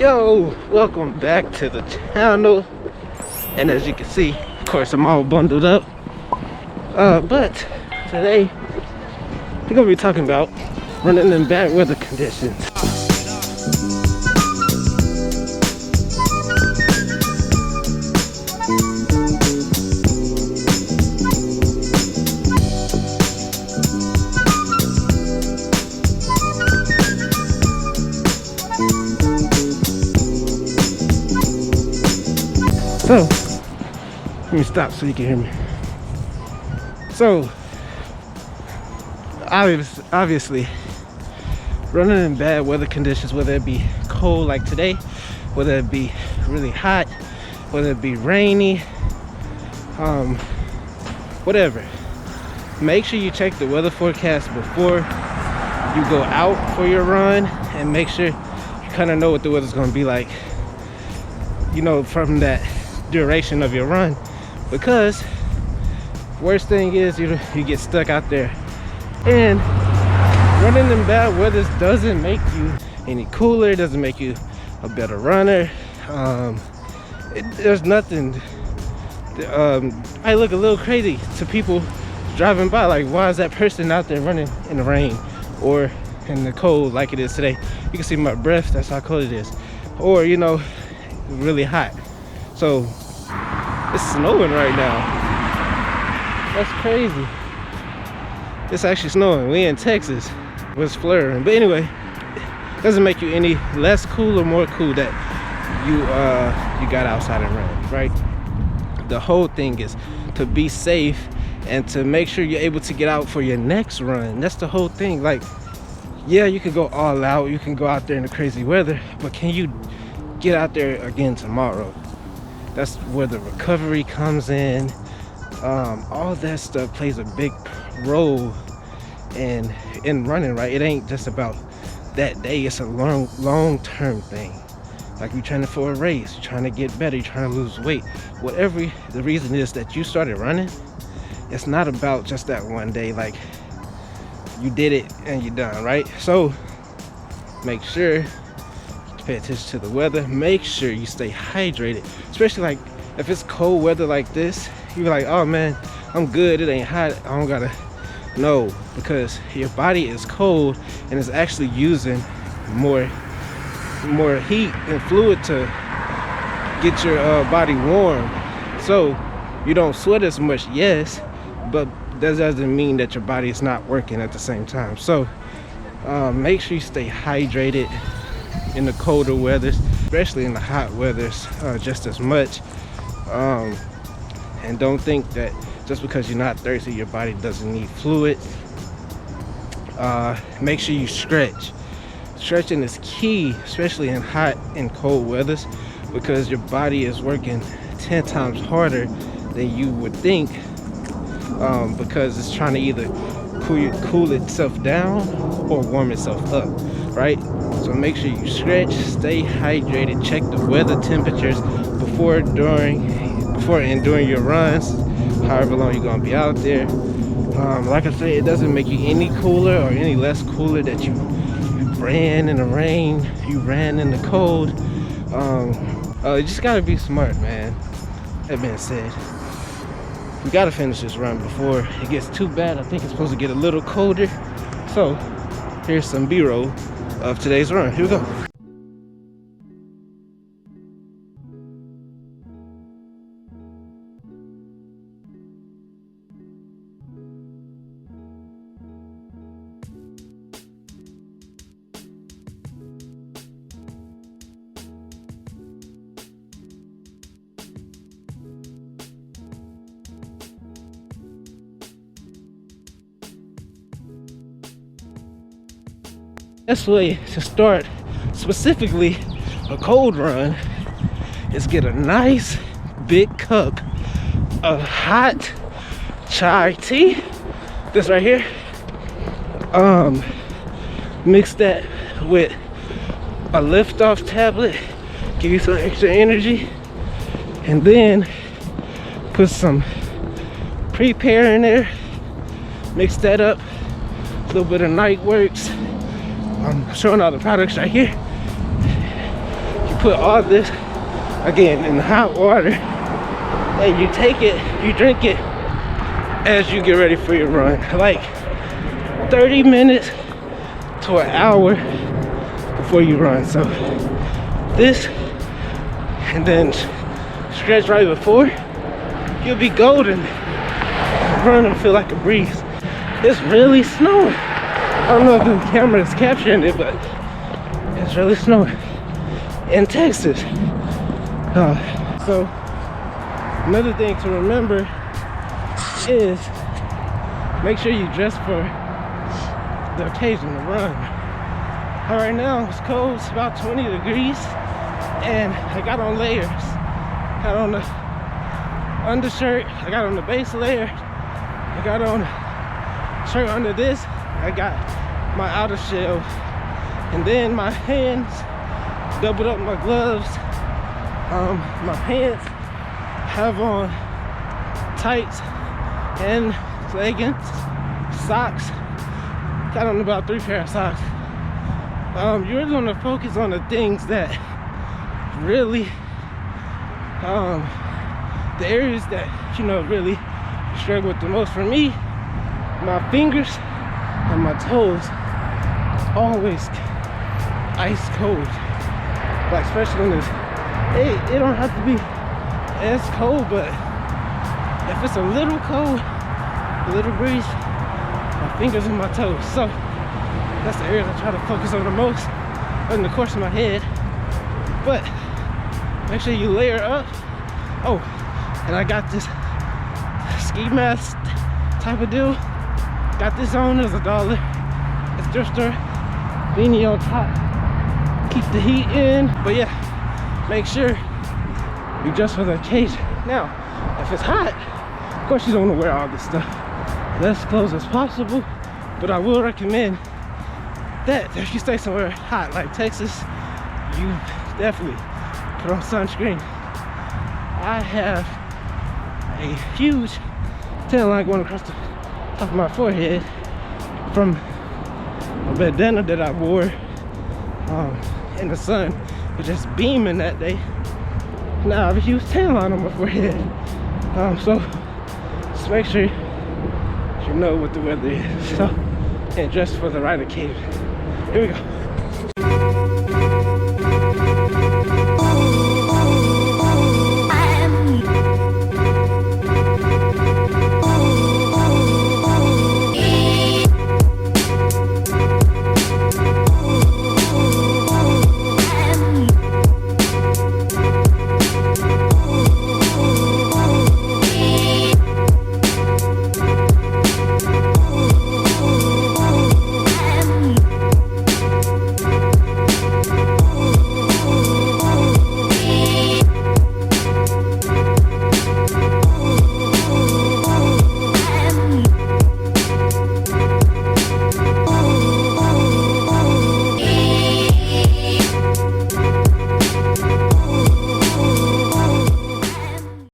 Yo, welcome back to the channel. And as you can see, of course, I'm all bundled up. But today we're gonna be talking about running in bad weather conditions. So, let me stop so you can hear me. So, obviously, running in bad weather conditions, whether it be cold like today, whether it be really hot, whether it be rainy, whatever. Make sure you check the weather forecast before you go out for your run, and make sure you kind of know what the weather's going to be like, you know, from that duration of your run. Because worst thing is you get stuck out there, and running in bad weather doesn't make you any cooler. It doesn't make you a better runner. There's nothing. I look a little crazy to people driving by, like, why is that person out there running in the rain or in the cold like it is today? You can see my breath, that's how cold it is. Or, you know, really hot. So it's snowing right now. That's crazy. It's actually snowing. We in Texas. It's flurrying. But anyway, it doesn't make you any less cool or more cool that you got outside and ran, right? The whole thing is to be safe and to make sure you're able to get out for your next run. That's the whole thing. Like, yeah, you can go all out, you can go out there in the crazy weather, but can you get out there again tomorrow? That's where the recovery comes in. All that stuff plays a big role in running, right? It ain't just about that day. It's a long-term thing. Like, you're training for a race, you're trying to get better, you're trying to lose weight. Whatever the reason is that you started running, it's not about just that one day. Like, you did it and you're done, right? So make sure pay attention to the weather. Make sure you stay hydrated, especially like if it's cold weather like this. You're like, oh man, I'm good, it ain't hot, I don't gotta. No, because your body is cold and it's actually using more heat and fluid to get your body warm, so you don't sweat as much, yes, but that doesn't mean that your body is not working at the same time. So make sure you stay hydrated in the colder weathers, especially in the hot weathers, just as much. And don't think that just because you're not thirsty, your body doesn't need fluid. Make sure you stretch. Stretching is key, especially in hot and cold weathers, because your body is working 10 times harder than you would think, because it's trying to either cool itself down or warm itself up, right? So make sure you stretch, stay hydrated, check the weather temperatures before and during your runs, however long you're gonna be out there. Like I said, it doesn't make you any cooler or any less cooler that you ran in the rain, you ran in the cold. You just gotta be smart, man. That being said, we gotta finish this run before it gets too bad. I think it's supposed to get a little colder. So here's some B-roll of today's run. Here we go. Best way to start specifically a cold run is get a nice big cup of hot chai tea, this right here. Mix that with a lift off tablet, give you some extra energy, and then put some Prepare in there, mix that up, a little bit of Night Works. I'm showing all the products right here. You put all this again in the hot water, and you take it, you drink it as you get ready for your run. Like 30 minutes to an hour before you run. So this, and then stretch right before, you'll be golden. Run and feel like a breeze. It's really snowing. I don't know if the camera is capturing it, but it's really snowing in Texas. So another thing to remember is make sure you dress for the occasion, the run. Right now it's cold, it's about 20 degrees, and I got on layers. Got on the undershirt, I got on the base layer, I got on a shirt under this, I got my outer shell, and then my hands, doubled up my gloves, my pants, have on tights and leggings, socks, got on about 3 pair of socks. You really want to focus on the things that really, the areas that, you know, really struggle with the most. For me, my fingers and my toes, always ice cold. Like especially in this, it don't have to be as cold, but if it's a little cold, a little breeze, my fingers and my toes. So that's the areas I try to focus on the most in the course of my head. But make sure you layer up. Oh, and I got this ski mask type of deal. Got this on, as $1. It's thrift store. Beanie on top. Keep the heat in. But yeah, make sure you dress for the occasion. Now, if it's hot, of course you don't want to wear all this stuff. Less clothes as possible. But I will recommend that if you stay somewhere hot like Texas, you definitely put on sunscreen. I have a huge tan line going across the top of my forehead from a bandana that I wore in the sun. It was just beaming that day. Now I have a huge tan line on my forehead. So just make sure you know what the weather is. So, and dress for the right occasion. Here we go.